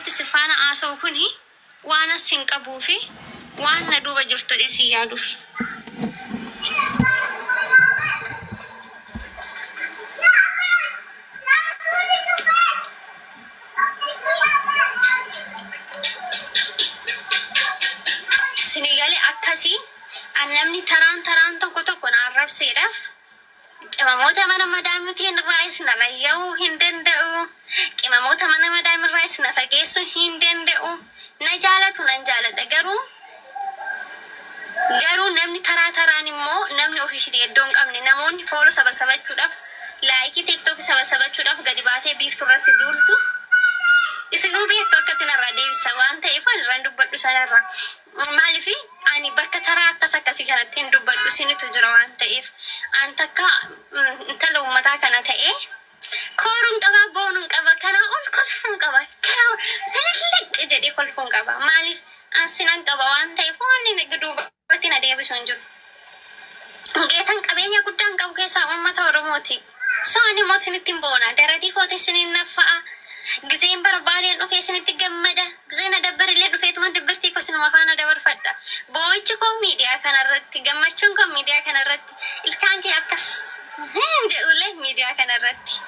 akkamitti sifaana haasa'u kuni waan asin qabuu fi waan na duuba jirtu dheesii yaaduuf. Sinigalee akkasii annamni taraan tokko na arrabseedhaaf qimamoota mana madaamitiin irraayis na layya'uu hin danda'u. Qimamoota mana madaamii irraayis na fageessuu hin danda'u. Na jaalatu nan jaaladha garuu namni taraan immoo namni ofiishii iddoo hin qabne namoonni fooloo sabasabachuudhaaf laayikii tiktookii sabasabachuudhaaf gadi baatee biiftuu irratti duultu. Isinuu beektu akkatti narraa deebisa waan ta'eef irraan dubbadhu sanarraa. Maaliifi ani bakka taraa akkasii kanatti hin dubbadhu isinitu jira waan ta'eef an takka intala uummataa kana ta'ee kooruun qaba boonuun qaba kanaa ol kolfuun qaba kanaa fililliq jedhee kolfuun qaba. Maaliif asinan qaba waan ta'eef wanni duubatti na deebisu hin jiru. Geetan qabeenya guddaan qabu keessaa uummata Oromooti. So ani immoo isinittiin boona daratii kooti isiniin naffa'a. Gizeen barbaadeen dhufee isinitti gammada. Gizeen adabbarillee dhufeetuma dubbirtii ko sinuma faana dabarfadha. Boo'ichi koo miidiyaa kanarratti gammachuun koo miidiyaa kanarratti ilkaan kee akkas jedhullee miidiyaa kanarratti.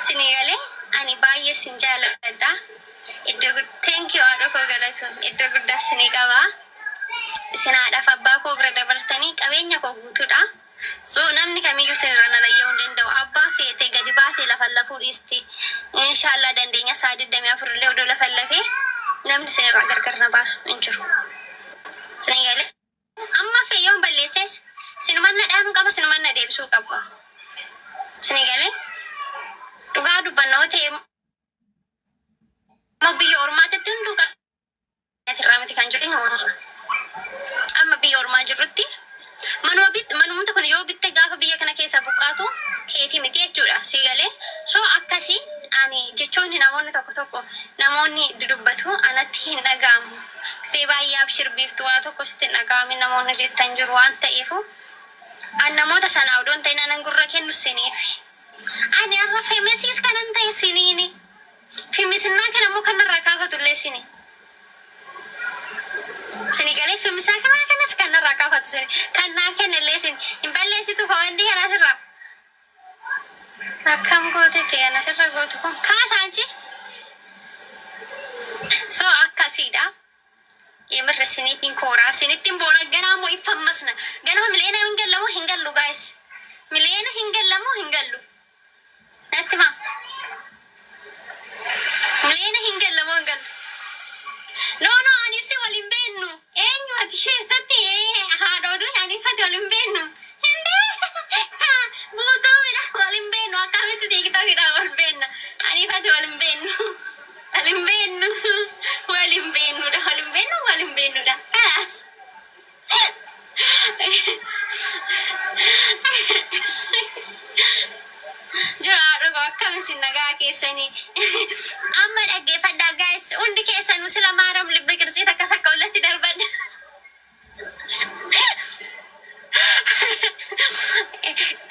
Sinigalee ani baay'ee sin jaaladha. Thank you haadha koo galatoon iddoo guddaa sinii qabaa. Isin haadhaaf abbaa koo bira dabartanii qabeenya koo guutuudha. So namni kamiyyuu sinirra na layya'uu hin danda'u. Abbaa feetee gadi baatee lafa lafuu dhiisti. Inshaallah dandeenya saa 24 illee odoo lafa lafee namni sinirraa gargar na baasu hin jiru. Sinigalee amma feeyyoon balleessees sinuman na dhaanuu qaba sinuman na deebisuu qaba. Sinigalee dhugaa dubbannoo ta'e biyya ormaatitti hunduu irraa miti kan jireenya ormaa. Amma biyya ormaa jirrutti manumti kun yoo bitte gaafa biyya kana keessa buqqaatu keetii miti jechuudha. Sinigalee so akkasii ani jechoonni namoonni tokko namoonni dudubbatu anatti hin dhaga'amu. See baay'ee abshirbiiftu waa tokko sitti hin dhaga'amin namoonni jettan jiru waan ta'eefu an namoota sanaa odoon ta'in anan gurra kennu siniif. Ani har'a feemisiis kanan ta'e siniini. Feemisinnaa kana immoo kanarraa kaafatullee sini. Sinigalee feemisaa kanas kanarraa kaafatu sini. Kan naa kennellee sini. Hin balleessitu koo wanti kana sirraa. Akkam goote ta'e ana sirra gootu kun kaasaanchi. So akkasiidha. Yemirra siniitiin kooraa siniitiin boona ganaa moo ifa masna. Ganaa mileena hin gallamu hin gallu guys. Mileena hin gallamu hin gallu. Natti maa. Mileena hin gallamu hin gallu. No ani si waliin beennu. Eenyu ati keessatti haadhooduu ani fati waliin beennu. Guutuu midha waliin beennu akkamitti tiiktookidha wal beenna. Ani fati waliin beennu. Waliin beennu. Waliin beennuudha. Kaas. Jiraadhu akkamisin nagaa keessanii. Amma dhaggeeffadhaa guys. Hundi keessanuu sila maaram libba qirxii takka walitti darbadha.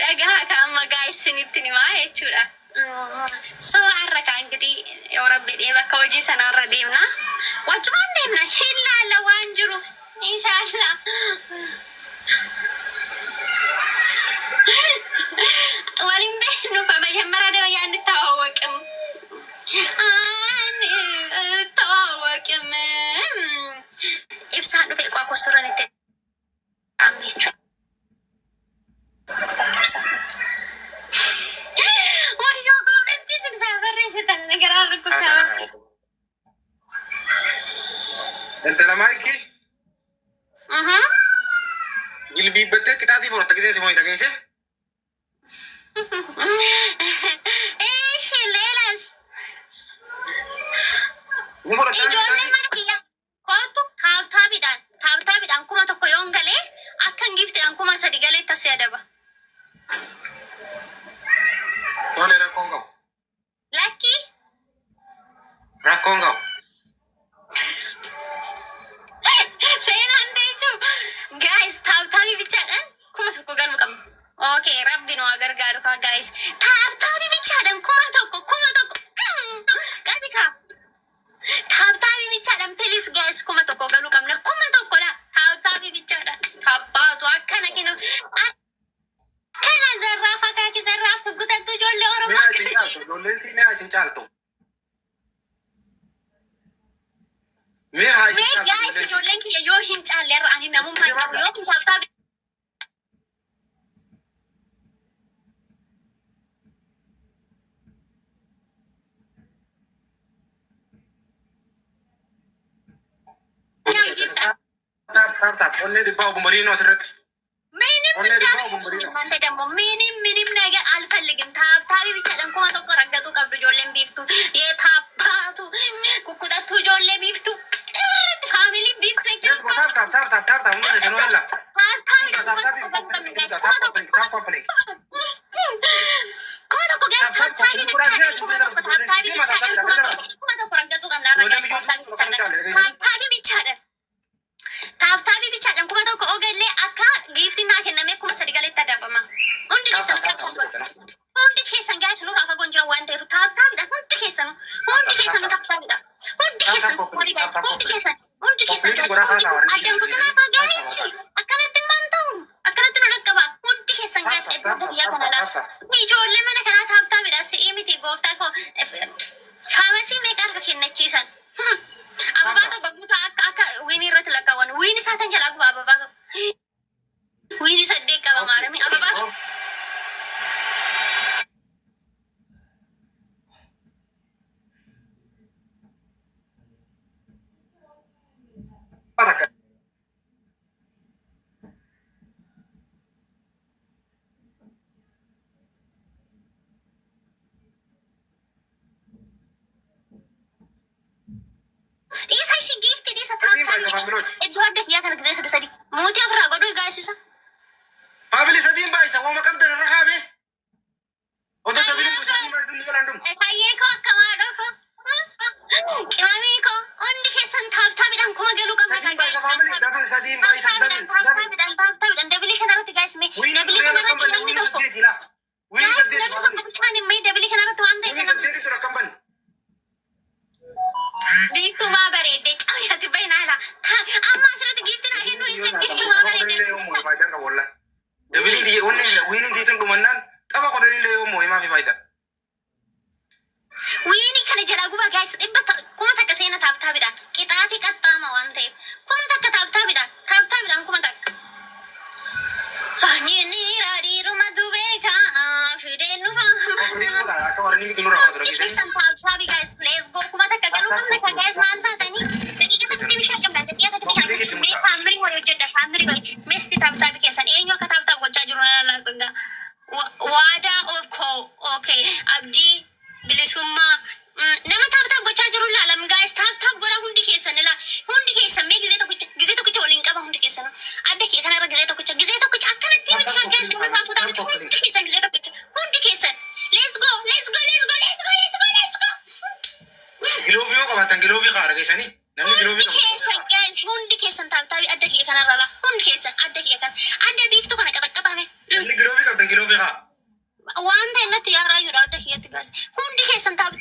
Dhagaa ka amma guys sinitti himaa jechuudha. So har'a kan enggidii yoo rabbi dhee bakka hojii sanarra deemna. Wachumaan deemna hin laalla waan jiru. Inshaallah. Waliin beennu በመጀመሪያ ደረጃ እንተዋወቅም እንተዋወቅም ibsaan dhufe qaa kosoran itti ambichu wayyo koomenti sin safarreessitan nagaraa rakkosaa intala maayikii jilbiibbattee qixaatii fudhatte gisee simoo dhageesse leelas ni fudhatte ijoollee mana biyya kootu taabtaabidhaan kuma tokko yoon galee akkan giiftiidhaan kuma 3 galee tasee adaba. Tole rakkoon qabu. Lakkii rakkoon qabu. seenaan jechuun guys taabtaabii bichaadhaan kuma tokko galmu qabna. Okay rabbi nu gargaaru kaa guys taabtaabii bichaadhaan kuma tokko qasika taabtaabii caaltu. Mee haa isin Mee caaltu. guys ijoolleen kiyya yoo hin caalle irra ani namummaa hin qabu yoo kun taabtaa Taap. Onnee dhibbaa ogumbariinoo asirratti. Manta ደግሞ ምንም ነገር አልፈልግም። ታብታቢ ብቻ ደንኮማ tokko ረገጡ ቀብዱ ጆሌን ቢፍቱ የታባቱ ኩኩጠቱ ጆሌ ቢፍቱ ፋሚሊ ቢፍቱ ታፕ ሁንደ ሰኖ ላ taabtaabii bichaadhaan kuma tokko ogallee akka giiftinaa kenname kuma sadi galee itti dabama. Hundi keessan gaa'is nurraa fagoon jira waan ta'eef taabtaabiidhaan hundi keessan taabtaabiidhaan hundi keessan addaan kutunaa faa gaa'is akkanatti maan ta'u akkanatti nu dhaqqaba hundi keessan gaa'is edda biyyaa kana laa ijoollee mana kanaa taabtaabiidhaan si'ii miti gooftaa koo faamasii meeqa harka kennachiisan. Ababaa tokko guutuu akka wiinii irratti lakkaawwan wiinii isaatan jalaa guba ababaa tokko wiinii saddeet qaba maarami ababaa tokko. Iddoo adda kiyyaa kana gisee sadi mootii ofirraa godhuu gaasisa. Faamili sadiin baay'isa wooma qabdan irra haame. Otoo tabileen sadiin baay'isuun ni galaan dhumu. Fayyee koo akkamaa dhoko. Qimamii koo hundi keessan taabtaabiidhaan kuma galuu qabna kan gaa'is. Sadiin baay'isa taabtaabiidhaan dabilii kanarratti gaa'isme dabilii kanarratti wanti tokko. Gaa'is namni tokko bichaan himmee dabilii kanarratti waan ta'e. Wiini saddeeti dura kan banne. Biiftumaa bareeddee caayyaatti baay'inaa amma asirratti giiftiin haa kennu hin biiftumaa bareeddee. Dabilii wiini diituun dhumannaan tapha godhanillee yoo moo'ee maafi faayidaa. Wiini kana jalaa gubaa gaa'is dhibba kuma takka seena taabtaabiidhaan qixaatii qaxxaama waan ta'eef kuma takka taabtaabiidhaan kuma takka. Saanyini raadhiiruma dubeekaa fideen dhufaa. Akka warreen inni nurraa faatu dhageessanii. Keessan taabtaabii gaa'is lees goo kuma takka galuu qabna kan gaa'is maal taatanii daqiiqa sakatti bishaan qabna daqiiqa takka mee faamirii horii hojjedha faamirii bali meesti taabtaabii keessan eenyu akka taabtaab gochaa jiru nana argaa. Waadaa okay abdii bilisummaa nama taabtaab gochaa jiru laalam gaa'is taabtaab godha hundi keessan ilaa hundi keessan mee gizee tokkicha waliin qaba hundi keessan adda kee kanarra gizee tokkicha akkanatti miti kan gaa'is kuma faakutaa miti hundi keessan gizee tokkicha hundi keessan let's go. Giloobii yoo qabaatan giloobii kaa argeessanii namni giloobii qabu. Hundi keessan taabtaabii adda kee kanarra laa hundi keessan adda kee kan adda biiftuu kana qabaqqabaame. Namni giloobii qabatan giloobii kaa. Waan ta'e natti yaarraa jiru adda keetti gaas hundi keessan taabtaabii.